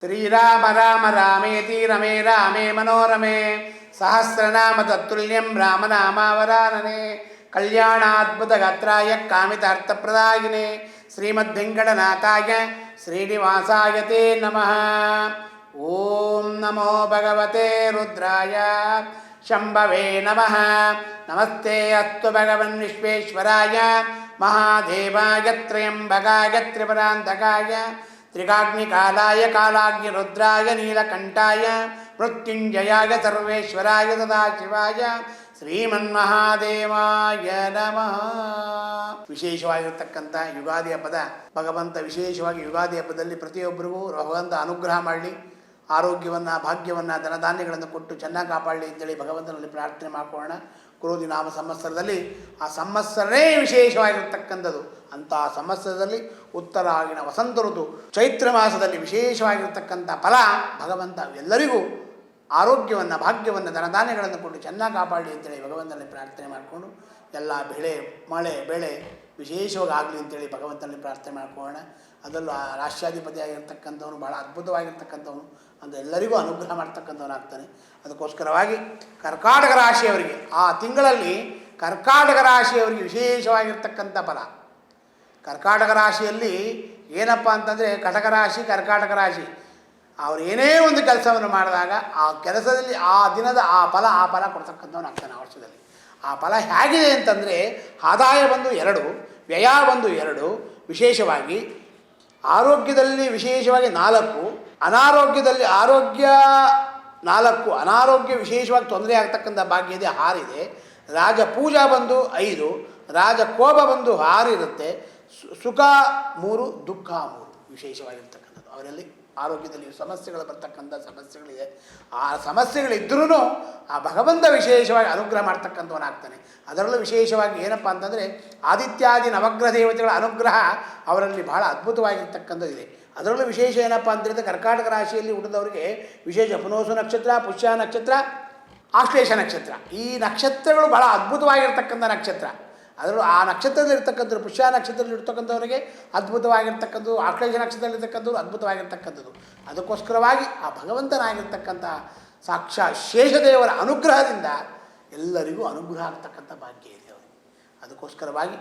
ಶ್ರೀರಾಮ ರಾಮ ರಾಮೇತಿ ರಮೇ ರಾಮೇ ಮನೋರಮೆ ಸಹಸ್ರನಾಮ ತತ್ತುಲ್ಯಂ ರಾಮನಾಮಾವರಾನನೆ ಕಲ್ಯಾಣಾದ್ಭುತ ಗಾತ್ರಾಯ ಕಾಮಿತಾರ್ಥಪ್ರದಾಯಿನೆ ಶ್ರೀಮದ್ವೆಂಕಟನಾಥಾಯ ಶ್ರೀನಿವಾಸಾಯ ತೇ ನಮಃ. ಓಂ ನಮೋ ಭಗವತೆ ರುದ್ರಾಯ ಶಂಭವೇ ನಮಃ. ನಮಸ್ತೆ ಅಸ್ತು ಭಗವನ್ ವಿಶ್ವೇಶ್ವರಾಯ ಮಹಾದೇವಾಯ ತ್ರಯಂಬಕಾಯ ತ್ರಿಪುರಾಂತಕಾಯ ತ್ರಿಕಾಗ್ನಿಕಾಲಾಯ ಕಾಲಾಗ್ನಿರುದ್ರಾಯ ನೀಲಕಂಠಾಯ ಮೃತ್ಯುಂಜಯಾಯ ಸರ್ವೇಶ್ವರಾಯ ಸದಾಶಿವಾಯ ಶ್ರೀಮನ್ಮಹಾದೇವಾಯ ನಮಃ. ವಿಶೇಷವಾಗಿರತಕ್ಕಂಥ ಯುಗಾದಿ ಹಬ್ಬದ ಭಗವಂತ ವಿಶೇಷವಾಗಿ ಯುಗಾದಿ ಹಬ್ಬದಲ್ಲಿ ಪ್ರತಿಯೊಬ್ಬರಿಗೂ ಭಗವಂತ ಅನುಗ್ರಹ ಮಾಡಲಿ, ಆರೋಗ್ಯವನ್ನು ಭಾಗ್ಯವನ್ನು ಧನಧಾನ್ಯಗಳನ್ನು ಕೊಟ್ಟು ಚೆನ್ನಾಗಿ ಕಾಪಾಡಲಿ ಅಂತೇಳಿ ಭಗವಂತನಲ್ಲಿ ಪ್ರಾರ್ಥನೆ ಮಾಡ್ಕೊಳ್ಳೋಣ. ಕ್ರೋಧಿ ನಾಮ ಸಂವತ್ಸರದಲ್ಲಿ ಆ ಸಂವತ್ಸರನೇ ವಿಶೇಷವಾಗಿರ್ತಕ್ಕಂಥದ್ದು. ಅಂತಹ ಸಂವತ್ಸರದಲ್ಲಿ ಉತ್ತರಾಯಣ ವಸಂತ ಋತು ಚೈತ್ರ ಮಾಸದಲ್ಲಿ ವಿಶೇಷವಾಗಿರ್ತಕ್ಕಂಥ ಫಲ ಭಗವಂತ ಎಲ್ಲರಿಗೂ ಆರೋಗ್ಯವನ್ನು ಭಾಗ್ಯವನ್ನು ಧನಧಾನ್ಯಗಳನ್ನು ಕೊಟ್ಟು ಚೆನ್ನಾಗಿ ಕಾಪಾಡಲಿ ಅಂತೇಳಿ ಭಗವಂತನಲ್ಲಿ ಪ್ರಾರ್ಥನೆ ಮಾಡಿಕೊಂಡು ಎಲ್ಲ ಮಳೆ ಬೆಳೆ ವಿಶೇಷವಾಗಿ ಆಗಲಿ ಅಂತೇಳಿ ಭಗವಂತನಲ್ಲಿ ಪ್ರಾರ್ಥನೆ ಮಾಡ್ಕೊಳ್ಳೋಣ. ಅದರಲ್ಲೂ ಆ ರಾಷ್ಟ್ರಾಧಿಪತಿಯಾಗಿರ್ತಕ್ಕಂಥವನು ಭಾಳ ಅದ್ಭುತವಾಗಿರ್ತಕ್ಕಂಥವನು ಅಂತ ಎಲ್ಲರಿಗೂ ಅನುಗ್ರಹ ಮಾಡ್ತಕ್ಕಂಥವನಾಗ್ತಾನೆ. ಅದಕ್ಕೋಸ್ಕರವಾಗಿ ಕರ್ಕಾಟಕ ರಾಶಿಯವರಿಗೆ ಆ ತಿಂಗಳಲ್ಲಿ ಕರ್ಕಾಟಕ ರಾಶಿಯವರಿಗೆ ವಿಶೇಷವಾಗಿರ್ತಕ್ಕಂಥ ಫಲ. ಕರ್ಕಾಟಕ ರಾಶಿಯಲ್ಲಿ ಏನಪ್ಪ ಅಂತಂದರೆ ಕಟಕ ರಾಶಿ ಕರ್ಕಾಟಕ ರಾಶಿ ಅವರು ಏನೇ ಒಂದು ಕೆಲಸವನ್ನು ಮಾಡಿದಾಗ ಆ ಕೆಲಸದಲ್ಲಿ ಆ ದಿನದ ಆ ಫಲ ಕೊಡ್ತಕ್ಕಂಥವನಾಗ್ತಾನೆ. ಆ ವರ್ಷದಲ್ಲಿ ಆ ಫಲ ಹೇಗಿದೆ ಅಂತಂದರೆ ಆದಾಯ ಬಂದು 2, ವ್ಯಯ ಬಂದು 2, ವಿಶೇಷವಾಗಿ ಆರೋಗ್ಯದಲ್ಲಿ ವಿಶೇಷವಾಗಿ 4, ಅನಾರೋಗ್ಯದಲ್ಲಿ ಆರೋಗ್ಯ 4, ಅನಾರೋಗ್ಯ ವಿಶೇಷವಾಗಿ ತೊಂದರೆ ಆಗ್ತಕ್ಕಂಥ ಭಾಗ್ಯ ಇದೆ 6 ಇದೆ. ರಾಜ ಪೂಜಾ ಬಂದು 5, ರಾಜ ಕೋಪ ಬಂದು 6 ಇರುತ್ತೆ. ಸುಖ 3, ದುಃಖ 3 ವಿಶೇಷವಾಗಿರ್ತಕ್ಕಂಥದ್ದು. ಅವರಲ್ಲಿ ಆರೋಗ್ಯದಲ್ಲಿ ಸಮಸ್ಯೆಗಳು ಬರ್ತಕ್ಕಂಥ ಸಮಸ್ಯೆಗಳಿದೆ. ಆ ಸಮಸ್ಯೆಗಳಿದ್ದರೂ ಆ ಭಗವಂತ ವಿಶೇಷವಾಗಿ ಅನುಗ್ರಹ ಮಾಡ್ತಕ್ಕಂಥವನಾಗ್ತಾನೆ. ಅದರಲ್ಲೂ ವಿಶೇಷವಾಗಿ ಏನಪ್ಪ ಅಂತಂದರೆ ಆದಿತ್ಯಾದಿ ನವಗ್ರಹ ದೇವತೆಗಳ ಅನುಗ್ರಹ ಅವರಲ್ಲಿ ಬಹಳ ಅದ್ಭುತವಾಗಿರ್ತಕ್ಕಂಥದ್ದಿದೆ. ಅದರಲ್ಲೂ ವಿಶೇಷ ಏನಪ್ಪ ಅಂತಂದರೆ ಕರ್ಕಾಟಕ ರಾಶಿಯಲ್ಲಿ ಹುಟ್ಟಿದವರಿಗೆ ವಿಶೇಷ ಪುನೋಸು ನಕ್ಷತ್ರ, ಪುಷ್ಯ ನಕ್ಷತ್ರ, ಆಶ್ಲೇಷ ನಕ್ಷತ್ರ, ಈ ನಕ್ಷತ್ರಗಳು ಬಹಳ ಅದ್ಭುತವಾಗಿರ್ತಕ್ಕಂಥ ನಕ್ಷತ್ರ. ಅದರಲ್ಲೂ ಆ ನಕ್ಷತ್ರದಲ್ಲಿರ್ತಕ್ಕಂಥದ್ದು ಪುಷ್ಯ ನಕ್ಷತ್ರದಲ್ಲಿರ್ತಕ್ಕಂಥವರಿಗೆ ಅದ್ಭುತವಾಗಿರ್ತಕ್ಕಂಥದ್ದು, ಆಶ್ಲೇಷ ನಕ್ಷತ್ರದಲ್ಲಿರ್ತಕ್ಕಂಥದ್ದು ಅದ್ಭುತವಾಗಿರ್ತಕ್ಕಂಥದ್ದು. ಅದಕ್ಕೋಸ್ಕರವಾಗಿ ಆ ಭಗವಂತನಾಗಿರ್ತಕ್ಕಂಥ ಸಾಕ್ಷಾತ್ ಶೇಷದೇವರ ಅನುಗ್ರಹದಿಂದ ಎಲ್ಲರಿಗೂ ಅನುಗ್ರಹ ಆಗ್ತಕ್ಕಂಥ ಭಾಗ್ಯ ಇದೆ ಅವರಿಗೆ. ಅದಕ್ಕೋಸ್ಕರವಾಗಿ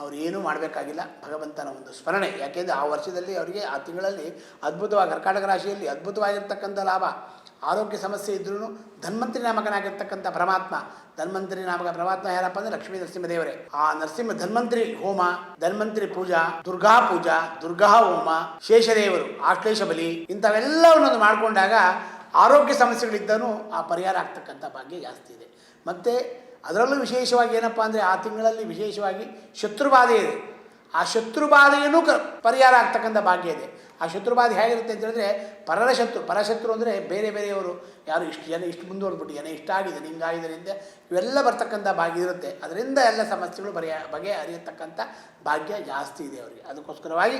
ಅವರು ಏನೂ ಮಾಡಬೇಕಾಗಿಲ್ಲ, ಭಗವಂತನ ಒಂದು ಸ್ಮರಣೆ. ಯಾಕೆಂದರೆ ಆ ವರ್ಷದಲ್ಲಿ ಅವರಿಗೆ ಆ ತಿಂಗಳಲ್ಲಿ ಅದ್ಭುತವಾಗಿ ಕರ್ಕಾಟಕ ರಾಶಿಯಲ್ಲಿ ಅದ್ಭುತವಾಗಿರ್ತಕ್ಕಂಥ ಲಾಭ. ಆರೋಗ್ಯ ಸಮಸ್ಯೆ ಇದ್ರೂ ಧನ್ವಂತರಿ ನಾಮಕನಾಗಿರ್ತಕ್ಕಂಥ ಪರಮಾತ್ಮ, ಧನ್ವಂತರಿ ನಾಮಕ ಪರಮಾತ್ಮ ಯಾರಪ್ಪ ಅಂದರೆ ಲಕ್ಷ್ಮೀ ನರಸಿಂಹದೇವರೇ. ಆ ನರಸಿಂಹ ಧನ್ವಂತರಿ ಹೋಮ, ಧನ್ವಂತರಿ ಪೂಜಾ, ದುರ್ಗಾ ಹೋಮ, ಶೇಷದೇವರು, ಆಶ್ಲೇಷ ಬಲಿ ಇಂಥವೆಲ್ಲವನ್ನೊಂದು ಮಾಡಿಕೊಂಡಾಗ ಆರೋಗ್ಯ ಸಮಸ್ಯೆಗಳಿದ್ದೂ ಆ ಪರಿಹಾರ ಆಗ್ತಕ್ಕಂಥ ಭಾಗ್ಯ ಜಾಸ್ತಿ ಇದೆ. ಮತ್ತು ಅದರಲ್ಲೂ ವಿಶೇಷವಾಗಿ ಏನಪ್ಪ ಅಂದರೆ ಆ ತಿಂಗಳಲ್ಲಿ ವಿಶೇಷವಾಗಿ ಶತ್ರುಬಾಧೆ ಇದೆ. ಆ ಶತ್ರುಬಾಧೆಯೂ ಪರಿಹಾರ ಆಗ್ತಕ್ಕಂಥ ಭಾಗ್ಯ ಇದೆ. ಆ ಶತ್ರುಬಾಧೆ ಹೇಗಿರುತ್ತೆ ಅಂತ ಹೇಳಿದ್ರೆ ಪರಶತ್ರು ಅಂದರೆ ಬೇರೆಯವರು ಯಾರು ಇಷ್ಟು ಮುಂದುವರೆದ್ಬಿಟ್ಟು ಇಷ್ಟ ಆಗಿದೆ ಹಿಂಗಾಗಿದೆ ಅಂತ ಇವೆಲ್ಲ ಬರ್ತಕ್ಕಂಥ ಭಾಗ್ಯ ಇರುತ್ತೆ. ಅದರಿಂದ ಎಲ್ಲ ಸಮಸ್ಯೆಗಳು ಬಗೆಹರಿಯತಕ್ಕಂಥ ಭಾಗ್ಯ ಜಾಸ್ತಿ ಇದೆ ಅವರಿಗೆ. ಅದಕ್ಕೋಸ್ಕರವಾಗಿ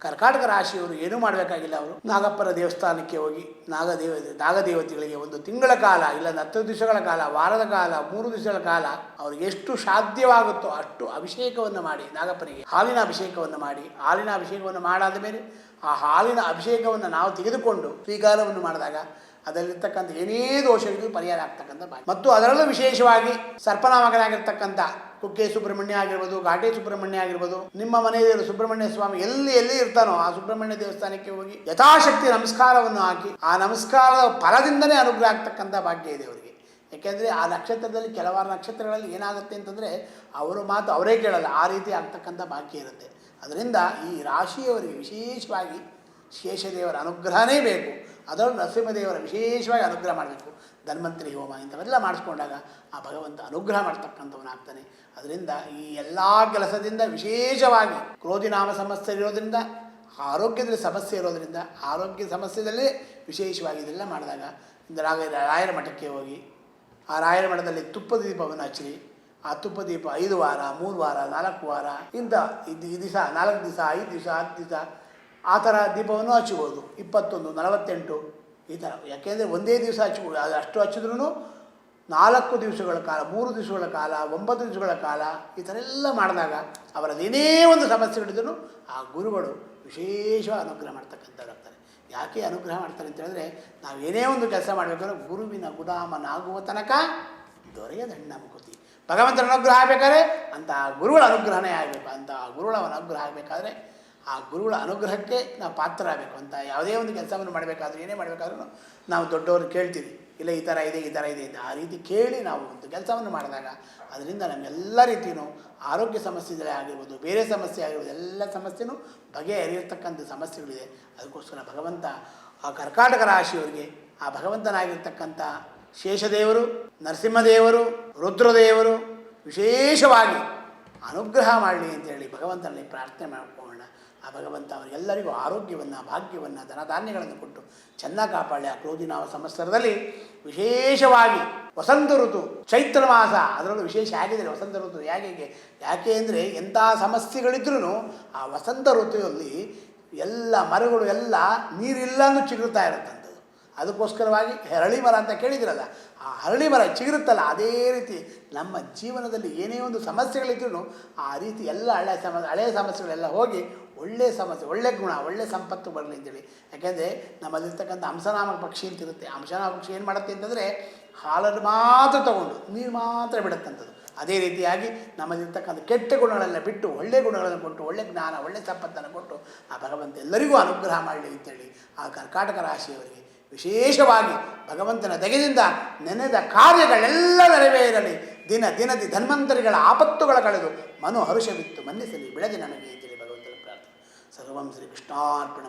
ಕರ್ಕಾಟಕ ರಾಶಿಯವರು ಏನೂ ಮಾಡಬೇಕಾಗಿಲ್ಲ. ಅವರು ನಾಗಪ್ಪನ ದೇವಸ್ಥಾನಕ್ಕೆ ಹೋಗಿ ನಾಗದೇವತೆಗಳಿಗೆ ಒಂದು ತಿಂಗಳ ಕಾಲ ಇಲ್ಲ 10 ದಿವಸಗಳ ಕಾಲ, ವಾರದ ಕಾಲ, 3 ದಿವಸಗಳ ಕಾಲ ಅವ್ರಿಗೆ ಎಷ್ಟು ಸಾಧ್ಯವಾಗುತ್ತೋ ಅಷ್ಟು ಅಭಿಷೇಕವನ್ನು ಮಾಡಿ, ನಾಗಪ್ಪನಿಗೆ ಹಾಲಿನ ಅಭಿಷೇಕವನ್ನು ಮಾಡಿ, ಹಾಲಿನ ಅಭಿಷೇಕವನ್ನು ಮಾಡಾದ ಮೇಲೆ ಆ ಹಾಲಿನ ಅಭಿಷೇಕವನ್ನು ನಾವು ತೆಗೆದುಕೊಂಡು ಸ್ವೀಕಾರವನ್ನು ಮಾಡಿದಾಗ ಅದರಲ್ಲಿರ್ತಕ್ಕಂಥ ಏನೇ ದೋಷಗಳಿಗೂ ಪರಿಹಾರ ಆಗ್ತಕ್ಕಂಥ ಭಾಗ್ಯ. ಮತ್ತು ಅದರಲ್ಲೂ ವಿಶೇಷವಾಗಿ ಸರ್ಪನಾಮಕನಾಗಿರ್ತಕ್ಕಂಥ ಕುಕ್ಕೆ ಸುಬ್ರಹ್ಮಣ್ಯ ಆಗಿರ್ಬೋದು, ಘಾಟೆ ಸುಬ್ರಹ್ಮಣ್ಯ ಆಗಿರ್ಬೋದು, ನಿಮ್ಮ ಮನೆಯಲ್ಲಿ ಸುಬ್ರಹ್ಮಣ್ಯ ಸ್ವಾಮಿ ಎಲ್ಲಿ ಇರ್ತಾನೋ ಆ ಸುಬ್ರಹ್ಮಣ್ಯ ದೇವಸ್ಥಾನಕ್ಕೆ ಹೋಗಿ ಯಥಾಶಕ್ತಿ ನಮಸ್ಕಾರವನ್ನು ಹಾಕಿ ಆ ನಮಸ್ಕಾರದ ಫಲದಿಂದಲೇ ಅನುಗ್ರಹ ಆಗ್ತಕ್ಕಂಥ ಭಾಗ್ಯ ಇದೆ ಅವರಿಗೆ. ಯಾಕೆಂದರೆ ಆ ನಕ್ಷತ್ರದಲ್ಲಿ ಕೆಲವಾರು ನಕ್ಷತ್ರಗಳಲ್ಲಿ ಏನಾಗುತ್ತೆ ಅಂತಂದರೆ ಅವರು ಮಾತು ಅವರೇ ಕೇಳಲ್ಲ, ಆ ರೀತಿ ಆಗ್ತಕ್ಕಂಥ ಭಾಗ್ಯ ಇರುತ್ತೆ. ಅದರಿಂದ ಈ ರಾಶಿಯವರಿಗೆ ವಿಶೇಷವಾಗಿ ಶೇಷದೇವರ ಅನುಗ್ರಹನೇ ಬೇಕು. ಅದರಲ್ಲೂ ನರಸಿಂಹದೇವರ ವಿಶೇಷವಾಗಿ ಅನುಗ್ರಹ ಮಾಡಬೇಕು. ಧನ್ವಂತರಿ ಹೋಮ ಇಂಥವೆಲ್ಲ ಮಾಡಿಸ್ಕೊಂಡಾಗ ಆ ಭಗವಂತ ಅನುಗ್ರಹ ಮಾಡ್ತಕ್ಕಂಥವನಾಗ್ತಾನೆ. ಅದರಿಂದ ಈ ಎಲ್ಲ ಕೆಲಸದಿಂದ ವಿಶೇಷವಾಗಿ ಕ್ರೋಧಿ ನಾಮ ಸಮಸ್ಯೆ ಇರೋದರಿಂದ, ಆರೋಗ್ಯದಲ್ಲಿ ಸಮಸ್ಯೆ ಇರೋದರಿಂದ, ಆರೋಗ್ಯ ಸಮಸ್ಯೆದಲ್ಲೇ ವಿಶೇಷವಾಗಿ ಇದೆಲ್ಲ ಮಾಡಿದಾಗ ರಾಯರ ಮಠಕ್ಕೆ ಹೋಗಿ ಆ ರಾಯರ ಮಠದಲ್ಲಿ ತುಪ್ಪದ ದೀಪವನ್ನು ಹಚ್ಚಿರಿ. ಆ ತುಪ್ಪ ದೀಪ 5 ವಾರ, 3 ವಾರ, 4 ವಾರ ಇಂಥ ಈ ದಿವಸ 4 ದಿವಸ, 5 ದಿವಸ, 10 ದಿವಸ ಆ ಥರ ದೀಪವನ್ನು ಹಚ್ಚಬಹುದು. 21, 48 ಈ ಥರ. ಯಾಕೆಂದರೆ ಒಂದೇ ದಿವಸ ಹಚ್ಬೋದು, ಅದು ಅಷ್ಟು ಹಚ್ಚಿದ್ರೂ 4 ದಿವಸಗಳ ಕಾಲ, 3 ದಿವಸಗಳ ಕಾಲ, 9 ದಿವಸಗಳ ಕಾಲ ಈ ಥರ ಎಲ್ಲ ಮಾಡಿದಾಗ ಅವರದೇನೇ ಒಂದು ಸಮಸ್ಯೆಗಳಿದ್ರೂ ಆ ಗುರುಗಳು ವಿಶೇಷ ಅನುಗ್ರಹ ಮಾಡ್ತಕ್ಕಂಥವ್ರಾಗ್ತಾರೆ. ಯಾಕೆ ಅನುಗ್ರಹ ಮಾಡ್ತಾರೆ ಅಂತ ಹೇಳಿದ್ರೆ, ನಾವೇನೇ ಒಂದು ಕೆಲಸ ಮಾಡಬೇಕಾದ್ರೆ ಗುರುವಿನ ಗುಲಾಮನಾಗುವ ತನಕ ದೊರೆಯದಣ್ಣ ಮುಕುತಿ. ಭಗವಂತನ ಅನುಗ್ರಹ ಆಗಬೇಕಾದ್ರೆ ಅಂತಹ ಗುರುಗಳ ಅನುಗ್ರಹನೇ ಆಗಬೇಕು. ಅಂತಹ ಗುರುಗಳ ಅನುಗ್ರಹ ಆಗಬೇಕಾದ್ರೆ ಆ ಗುರುಗಳ ಅನುಗ್ರಹಕ್ಕೆ ನಾವು ಪಾತ್ರರಾಗಬೇಕು. ಅಂತ ಯಾವುದೇ ಒಂದು ಕೆಲಸವನ್ನು ಮಾಡಬೇಕಾದ್ರೂ ಏನೇ ಮಾಡಬೇಕಾದ್ರೂ ನಾವು ದೊಡ್ಡವರು ಕೇಳ್ತೀವಿ, ಇಲ್ಲ ಈ ಥರ ಇದೆ ಅಂತ. ಆ ರೀತಿ ಕೇಳಿ ನಾವು ಒಂದು ಕೆಲಸವನ್ನು ಮಾಡಿದಾಗ ಅದರಿಂದ ನಮಗೆಲ್ಲ ರೀತಿಯೂ ಆರೋಗ್ಯ ಸಮಸ್ಯೆಗಳೇ ಆಗಿರ್ಬೋದು, ಬೇರೆ ಸಮಸ್ಯೆ ಆಗಿರ್ಬೋದು, ಎಲ್ಲ ಸಮಸ್ಯೆನೂ ಬಗೆಹರಿಯತಕ್ಕಂಥ ಸಮಸ್ಯೆಗಳಿದೆ. ಅದಕ್ಕೋಸ್ಕರ ಭಗವಂತ ಆ ಕರ್ಕಾಟಕ ರಾಶಿಯವರಿಗೆ ಆ ಭಗವಂತನಾಗಿರ್ತಕ್ಕಂಥ ಶೇಷದೇವರು, ನರಸಿಂಹದೇವರು, ರುದ್ರದೇವರು ವಿಶೇಷವಾಗಿ ಅನುಗ್ರಹ ಮಾಡಲಿ ಅಂತೇಳಿ ಭಗವಂತನಲ್ಲಿ ಪ್ರಾರ್ಥನೆ ಮಾಡಿಕೊಳ್ಳೋಣ. ಆ ಭಗವಂತ ಅವರಿಗೆಲ್ಲರಿಗೂ ಆರೋಗ್ಯವನ್ನು, ಭಾಗ್ಯವನ್ನು, ಧನಧಾನ್ಯಗಳನ್ನು ಕೊಟ್ಟು ಚೆನ್ನಾಗಿ ಕಾಪಾಡಲಿ. ಆ ಕ್ರೋಧಿನಾಮ ಸಂವತ್ಸರದಲ್ಲಿ ವಿಶೇಷವಾಗಿ ವಸಂತ ಋತು, ಚೈತ್ರ ಮಾಸ ಅದರಲ್ಲೂ ವಿಶೇಷ ಆಗಿದೆ ವಸಂತ ಋತು. ಯಾಕೆ ಅಂದರೆ ಎಂಥ ಸಮಸ್ಯೆಗಳಿದ್ರೂ ಆ ವಸಂತ ಋತುವಲ್ಲಿ ಎಲ್ಲ ಮರಗಳು ಎಲ್ಲ ನೀರಿಲ್ಲಂದು ಚಿಗುರುತ್ತಾ ಇರುತ್ತಂಥದ್ದು. ಅದಕ್ಕೋಸ್ಕರವಾಗಿ ಹರಳಿ ಮರ ಅಂತ ಕೇಳಿದಿರಲ್ಲ, ಆ ಹರಳಿ ಮರ ಚಿಗುರುತ್ತಲ್ಲ, ಅದೇ ರೀತಿ ನಮ್ಮ ಜೀವನದಲ್ಲಿ ಏನೇ ಒಂದು ಸಮಸ್ಯೆಗಳಿದ್ರೂ ಆ ರೀತಿ ಎಲ್ಲ ಹಳೆಯ ಸಮಸ್ಯೆಗಳೆಲ್ಲ ಹೋಗಿ ಒಳ್ಳೆಯ ಸಮಸ್ಯೆ, ಒಳ್ಳೆಯ ಗುಣ, ಒಳ್ಳೆಯ ಸಂಪತ್ತು ಬರಲಿ ಅಂತೇಳಿ. ಯಾಕೆಂದರೆ ನಮ್ಮಲ್ಲಿರ್ತಕ್ಕಂಥ ಹಂಸನಾಮಕ ಪಕ್ಷಿ ಅಂತಿರುತ್ತೆ. ಹಂಸನಾಮಕ ಪಕ್ಷಿ ಏನು ಮಾಡುತ್ತೆ ಅಂತಂದರೆ ಹಾಲನ್ನು ಮಾತ್ರ ತಗೊಂಡು ನೀರು ಮಾತ್ರ ಬಿಡುತ್ತಂಥದ್ದು. ಅದೇ ರೀತಿಯಾಗಿ ನಮ್ಮಲ್ಲಿರ್ತಕ್ಕಂಥ ಕೆಟ್ಟ ಗುಣಗಳೆಲ್ಲ ಬಿಟ್ಟು ಒಳ್ಳೆಯ ಗುಣಗಳನ್ನು ಕೊಟ್ಟು, ಒಳ್ಳೆಯ ಜ್ಞಾನ, ಒಳ್ಳೆಯ ಸಂಪತ್ತನ್ನು ಕೊಟ್ಟು ಆ ಭಗವಂತ ಎಲ್ಲರಿಗೂ ಅನುಗ್ರಹ ಮಾಡಲಿ ಅಂತೇಳಿ ಆ ಕರ್ಕಾಟಕ ರಾಶಿಯವರಿಗೆ ವಿಶೇಷವಾಗಿ ಭಗವಂತನ ದಯದಿಂದ ನೆನೆದ ಕಾರ್ಯಗಳೆಲ್ಲ ನೆರವೇರಲಿ. ದಿನದಿ ಧನ್ವಂತರಿಗಳ ಆಪತ್ತುಗಳ ಕಳೆದು ಮನೋಹರುಷವಿತ್ತು ಮನ್ನಿಸಲಿ ಬೆಳೆದಿ ನಮಗೆ ಅಂತೇಳಿ ಭಗವಂತನ ಪ್ರಾರ್ಥನೆ. ಸರ್ವಂ ಶ್ರೀ ಕೃಷ್ಣಾರ್ಪಣ.